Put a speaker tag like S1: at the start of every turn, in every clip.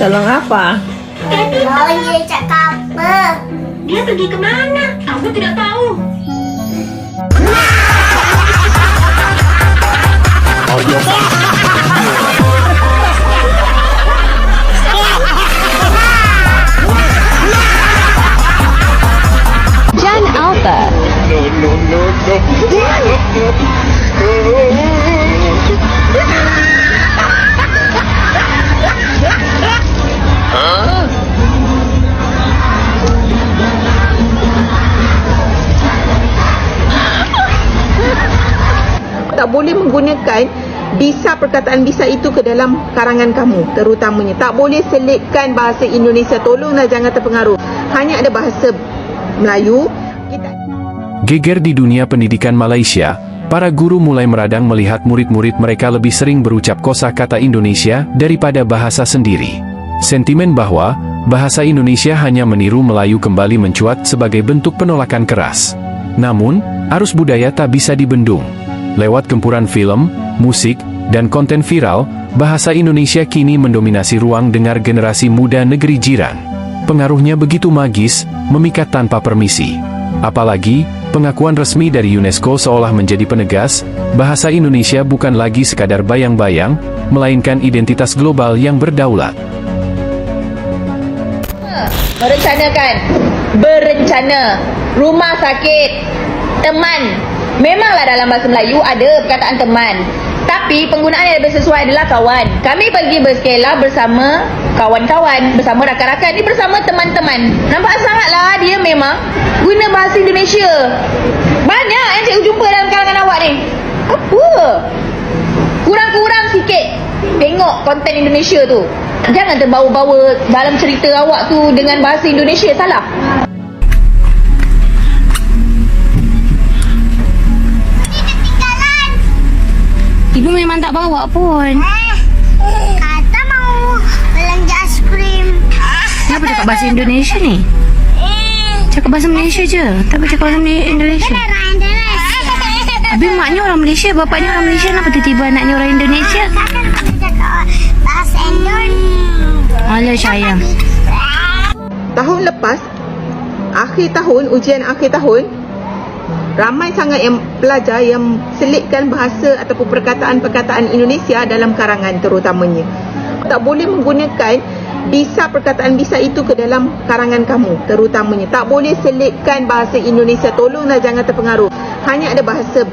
S1: Tolong apa?
S2: Tolong dia cakap apa?
S3: Dia pergi ke mana? Aku tidak tahu.
S4: Jan Alpha.
S1: Tak boleh menggunakan perkataan bisa itu ke dalam karangan kamu terutamanya. Tak boleh selitkan bahasa Indonesia. Tolonglah jangan terpengaruh. Hanya ada bahasa Melayu.
S5: Geger di dunia pendidikan Malaysia, para guru mulai meradang melihat murid-murid mereka lebih sering berucap kosakata Indonesia daripada bahasa sendiri. Sentimen bahwa bahasa Indonesia hanya meniru Melayu kembali mencuat sebagai bentuk penolakan keras. Namun, arus budaya tak bisa dibendung. Lewat gempuran film, musik, dan konten viral, bahasa Indonesia kini mendominasi ruang dengar generasi muda negeri jiran. Pengaruhnya begitu magis, memikat tanpa permisi. Apalagi, pengakuan resmi dari UNESCO seolah menjadi penegas, bahasa Indonesia bukan lagi sekadar bayang-bayang, melainkan identitas global yang berdaulat.
S6: Berencana, rumah sakit, teman. Memanglah dalam bahasa Melayu ada perkataan teman, tapi penggunaan yang lebih sesuai adalah kawan. Kami pergi berskela bersama kawan-kawan, bersama rakan-rakan, ni bersama teman-teman. Nampak sangatlah dia memang guna bahasa Indonesia. Banyak yang cikgu jumpa dalam kalangan awak ni. Apa? Kurang-kurang sikit tengok konten Indonesia tu. Jangan terbawa-bawa dalam cerita awak tu dengan bahasa Indonesia, salah.
S4: Ibu memang tak bawa pun.
S2: Kata mau belanja aiskrim.
S4: Kenapa cakap bahasa Indonesia ni? Cakap bahasa Malaysia je. Tak boleh cakap bahasa Indonesia.
S2: Orang Indonesia.
S4: Habis maknya orang Malaysia, bapaknya orang Malaysia. Kenapa tiba-tiba anaknya orang Indonesia?
S2: Kakak cakap bahasa Indonesia.
S4: Alah sayang.
S1: Tahun lepas, ujian akhir tahun, ramai sangat yang pelajar yang selitkan bahasa ataupun perkataan-perkataan Indonesia dalam karangan terutamanya. Tak boleh menggunakan perkataan bisa itu ke dalam karangan kamu terutamanya. Tak boleh selitkan bahasa Indonesia. Tolonglah jangan terpengaruh. Hanya ada bahasa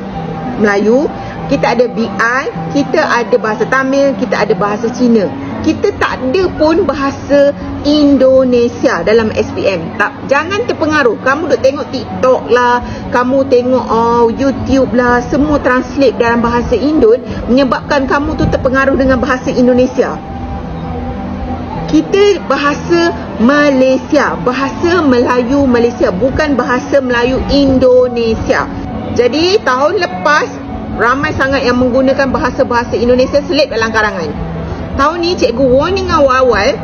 S1: Melayu, kita ada BI, kita ada bahasa Tamil, kita ada bahasa Cina. Kita tak ada pun bahasa Indonesia dalam SPM. Jangan terpengaruh. Kamu duk tengok TikTok lah, kamu tengok YouTube lah, semua translate dalam bahasa Indon, menyebabkan kamu tu terpengaruh dengan bahasa Indonesia. Kita bahasa Malaysia, bahasa Melayu Malaysia, bukan bahasa Melayu Indonesia. Jadi tahun lepas ramai sangat yang menggunakan bahasa-bahasa Indonesia selit dalam karangan. Tahun ni cikgu warning awal-awal,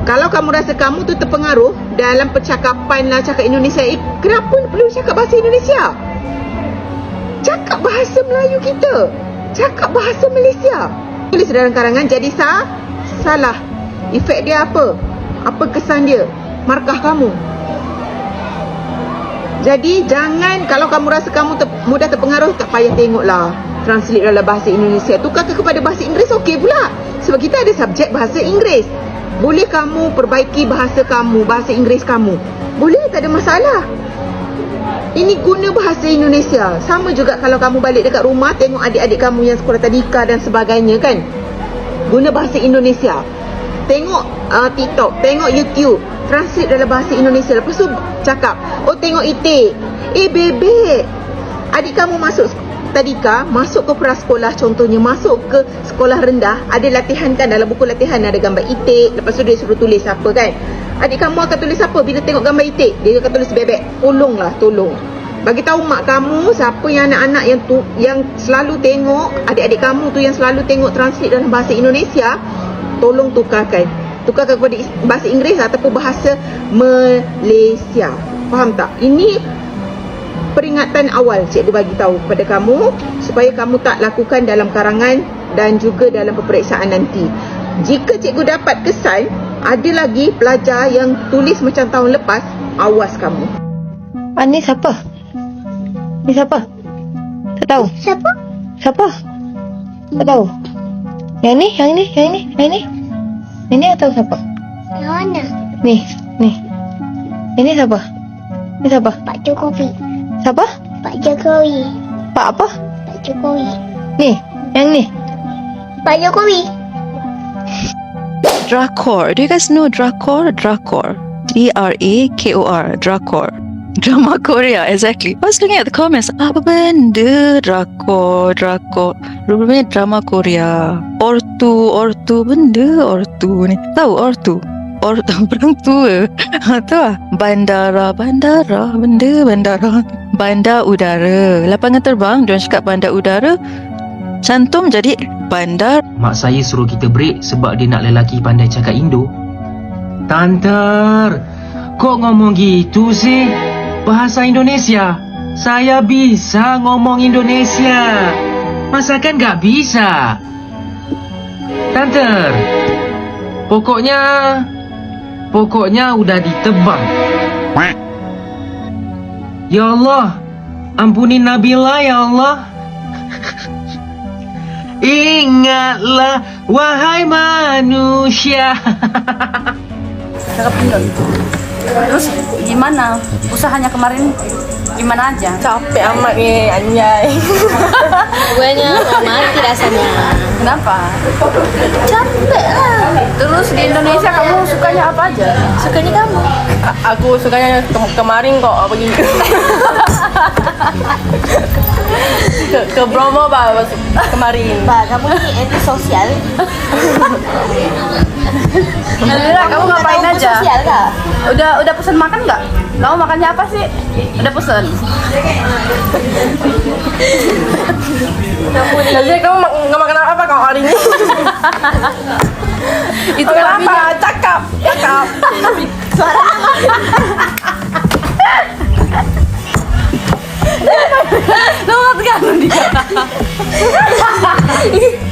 S1: kalau kamu rasa kamu tu terpengaruh dalam percakapan lah, cakap Indonesia, kenapa perlu cakap bahasa Indonesia? Cakap bahasa Melayu kita, cakap bahasa Malaysia. Tulis dalam karangan, jadi salah. Efek dia apa? Apa kesan dia? Markah kamu. Jadi jangan, kalau kamu rasa kamu mudah terpengaruh, tak payah tengoklah translate dalam bahasa Indonesia. Tukar kepada bahasa Inggeris, okey pula. Sebab kita ada subjek bahasa Inggeris. Boleh kamu perbaiki bahasa kamu, bahasa Inggeris kamu. Boleh, tak ada masalah. Ini guna bahasa Indonesia. Sama juga kalau kamu balik dekat rumah, tengok adik-adik kamu yang sekolah tadika dan sebagainya kan. Guna bahasa Indonesia. Tengok TikTok, tengok YouTube, translate dalam bahasa Indonesia. Lepas tu cakap, tengok itik. Bebek. Adik kamu masuk tadika, masuk ke prasekolah contohnya, masuk ke sekolah rendah, ada latihan kan, dalam buku latihan ada gambar itik. Lepas tu dia suruh tulis apa kan. Adik kamu akan tulis apa bila tengok gambar itik? Dia akan tulis bebek. Tolong. Bagi tahu mak kamu, siapa yang anak-anak yang selalu tengok, adik-adik kamu tu yang selalu tengok translate dalam bahasa Indonesia, tolong tukarkan kepada bahasa Inggeris ataupun bahasa Malaysia. Faham tak? Ini peringatan awal cikgu bagi tahu kepada kamu supaya kamu tak lakukan dalam karangan dan juga dalam peperiksaan nanti. Jika cikgu dapat kesan Ada lagi pelajar yang tulis macam tahun lepas. Awas kamu.
S4: Ni siapa? Ni siapa? Tak tahu.
S2: Siapa?
S4: Siapa? Tak tahu. Yang ni? Ini atau siapa?
S2: Yang mana?
S4: Ni. Ini siapa? Ni siapa?
S2: Pak Jokowi.
S4: Siapa?
S2: Pak Jokowi.
S4: Pak apa?
S2: Pak Jokowi.
S4: Ni. Yang ni.
S2: Pak Jokowi.
S7: Drakor. Do you guys know Drakor? Drakor. Drakor. Drakor. Drama Korea, exactly. I was looking at the comments. Apa benda Drakor? Rupanya drama Korea. Ortu ni. Tahu Ortu? Orang tua. Tahu lah. Bandara. Benda bandara. Bandar udara. Lapangan terbang, diorang cakap bandar udara. Cantum jadi bandar.
S8: Mak saya suruh kita break sebab dia nak lelaki pandai cakap Indo. Tante, kok ngomong gitu sih? Bahasa Indonesia. Saya bisa ngomong Indonesia. Masa kan gak bisa? Tante, pokoknya udah ditebang. Ya Allah, ampunin Nabila ya Allah. Ingatlah wahai manusia.
S9: Cakap Indo. Terus gimana? Usahanya kemarin gimana aja?
S6: Capek amat ni, anjay.
S9: Guanya mati rasanya. Kenapa? Capek lah. Terus di Indonesia kamu sukanya apa aja? Sukanya kamu?
S6: Aku sukanya kemarin kok pergi ke Bromo kemarin.
S9: Kamu ni anti-sosial. Nalira, kamu ngapain aja? Sosial kah? Udah pesan makan nggak? Kamu makannya apa sih? Udah pesan.
S6: Nalira, kamu nggak makan apa kau hari ini?
S9: Itu
S6: kenapa? Cakap.
S9: Lu ngerti dia?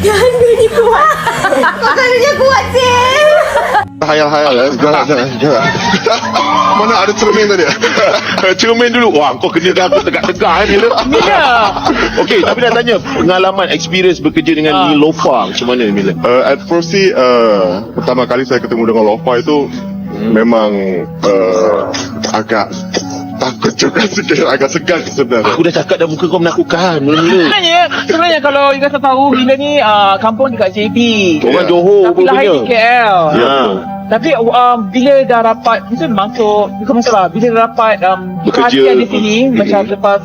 S6: Jangan bunyi kuat.
S9: Kok kanunya kuat sih?
S10: Hayal-hayal ya. Jangan. Mana ada cermin tadi? Cermin dulu. Wah, kau kena aku tegak-tegak ni.
S11: Mila. Okey, tapi nak tanya pengalaman experience bekerja dengan Nilofa macam mana Mila?
S10: At first sih, pertama kali saya ketemu dengan Lofa itu memang agak takut juga sikit, agak segan sebenarnya.
S11: Aku dah cakap dah muka kau menakutkan mula-mula.
S12: Sebenarnya kalau you guys tahu, Mila ni kampung dekat JB.
S11: Orang Johor
S12: tapi
S11: pun
S12: lahir
S11: punya.
S12: di KL.
S11: Ya.
S12: Tapi bila dah dapat, mungkin masuk, bukan masalah, bila dah dapat
S11: Bekerja.
S12: perhatian di sini, macam lepas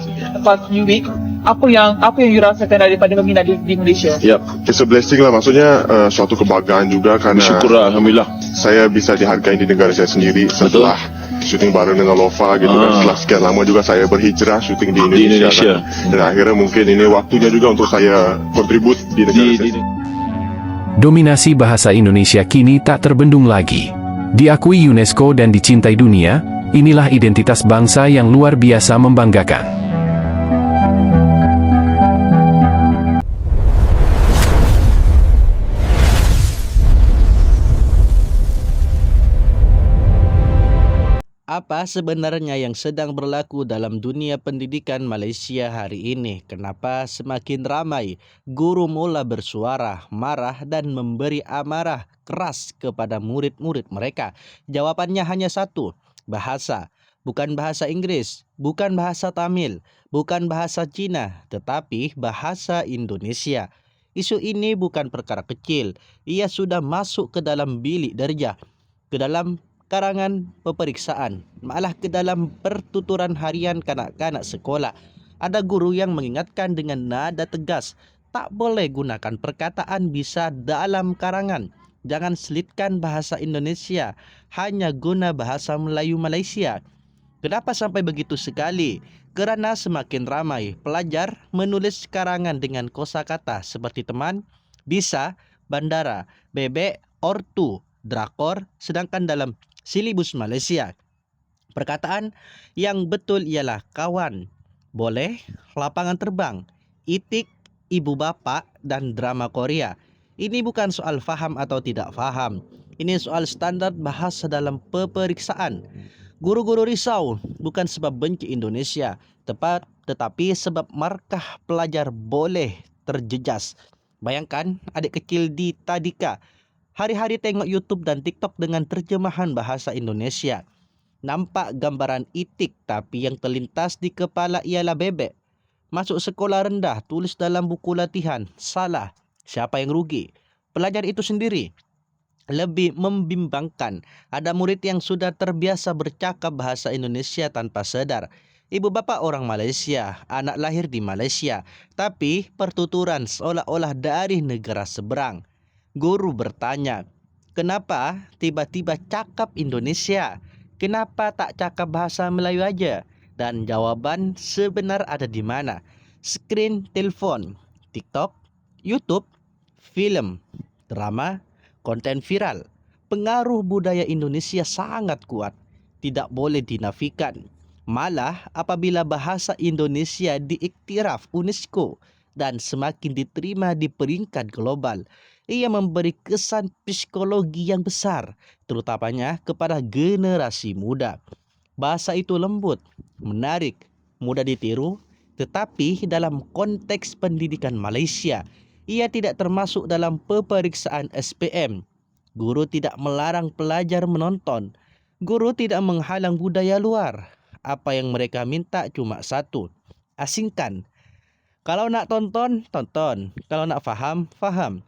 S12: New Week, apa yang you rasakan daripada meminat di Malaysia?
S11: Yep.
S10: It's a blessing lah, maksudnya suatu kebanggaan juga kerana
S11: Syukurlah, Alhamdulillah.
S10: saya bisa dihargai di negara saya sendiri setelah syuting bareng dengan Lofa gitu kan. Setelah sekian lama juga saya berhijrah syuting di Indonesia. Kan. Dan akhirnya mungkin ini waktunya juga untuk saya kontribut di negara saya.
S5: Dominasi bahasa Indonesia kini tak terbendung lagi. Diakui UNESCO dan dicintai dunia, inilah identitas bangsa yang luar biasa membanggakan.
S13: Apa sebenarnya yang sedang berlaku dalam dunia pendidikan Malaysia hari ini? Kenapa semakin ramai guru mula bersuara, marah dan memberi amarah keras kepada murid-murid mereka? Jawapannya hanya satu, bahasa. Bukan bahasa Inggris, bukan bahasa Tamil, bukan bahasa Cina, tetapi bahasa Indonesia. Isu ini bukan perkara kecil. Ia sudah masuk ke dalam bilik darjah, ke dalam karangan peperiksaan, malah ke dalam pertuturan harian kanak-kanak sekolah. Ada guru yang mengingatkan dengan nada tegas, tak boleh gunakan perkataan bisa dalam karangan. Jangan selitkan bahasa Indonesia, hanya guna bahasa Melayu Malaysia. Kenapa sampai begitu sekali? Kerana semakin ramai pelajar menulis karangan dengan kosakata seperti teman, bisa, bandara, bebek, ortu, drakor, sedangkan dalam silibus Malaysia, perkataan yang betul ialah kawan, boleh, lapangan terbang, itik, ibu bapa dan drama Korea. Ini bukan soal faham atau tidak faham. Ini soal standar bahasa dalam peperiksaan. Guru-guru risau bukan sebab benci Indonesia, tetapi sebab markah pelajar boleh terjejas. Bayangkan adik kecil di Tadika hari-hari tengok YouTube dan TikTok dengan terjemahan bahasa Indonesia. Nampak gambaran itik tapi yang terlintas di kepala ialah bebek. Masuk sekolah rendah, tulis dalam buku latihan. Salah. Siapa yang rugi? Pelajar itu sendiri. Lebih membimbangkan, ada murid yang sudah terbiasa bercakap bahasa Indonesia tanpa sadar. Ibu bapa orang Malaysia, anak lahir di Malaysia, tapi pertuturan seolah-olah dari negara seberang. Guru bertanya, kenapa tiba-tiba cakap Indonesia? Kenapa tak cakap bahasa Melayu aja? Dan jawaban sebenar ada di mana? Skrin telefon, TikTok, YouTube, filem, drama, konten viral. Pengaruh budaya Indonesia sangat kuat, tidak boleh dinafikan. Malah apabila bahasa Indonesia diiktiraf UNESCO dan semakin diterima di peringkat global, ia memberi kesan psikologi yang besar, terutamanya kepada generasi muda. Bahasa itu lembut, menarik, mudah ditiru, tetapi dalam konteks pendidikan Malaysia, ia tidak termasuk dalam peperiksaan SPM. Guru tidak melarang pelajar menonton. Guru tidak menghalang budaya luar. Apa yang mereka minta cuma satu, asingkan. Kalau nak tonton, tonton. Kalau nak faham, faham.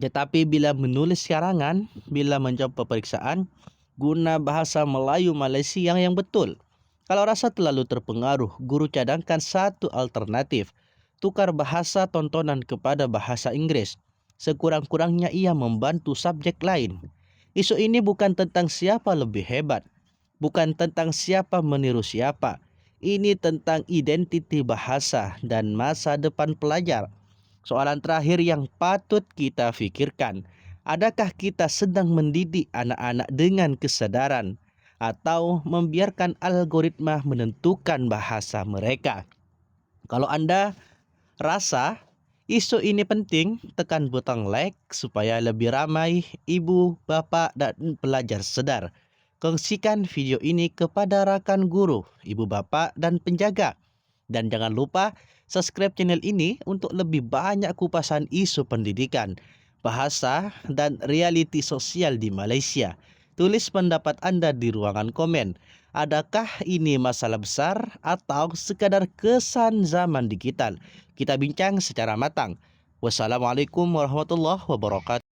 S13: Tetapi bila menulis karangan, bila menjawab peperiksaan, guna bahasa Melayu Malaysia yang betul. Kalau rasa terlalu terpengaruh, guru cadangkan satu alternatif. Tukar bahasa tontonan kepada bahasa Inggeris. Sekurang-kurangnya ia membantu subjek lain. Isu ini bukan tentang siapa lebih hebat. Bukan tentang siapa meniru siapa. Ini tentang identiti bahasa dan masa depan pelajar. Soalan terakhir yang patut kita fikirkan. Adakah kita sedang mendidik anak-anak dengan kesadaran atau membiarkan algoritma menentukan bahasa mereka? Kalau anda rasa isu ini penting, tekan butang like supaya lebih ramai ibu, bapa dan pelajar sedar. Kongsikan video ini kepada rakan guru, ibu bapa dan penjaga. Dan jangan lupa subscribe channel ini untuk lebih banyak kupasan isu pendidikan, bahasa dan realiti sosial di Malaysia. Tulis pendapat anda di ruangan komen. Adakah ini masalah besar atau sekadar kesan zaman digital? Kita bincang secara matang. Wassalamualaikum warahmatullahi wabarakatuh.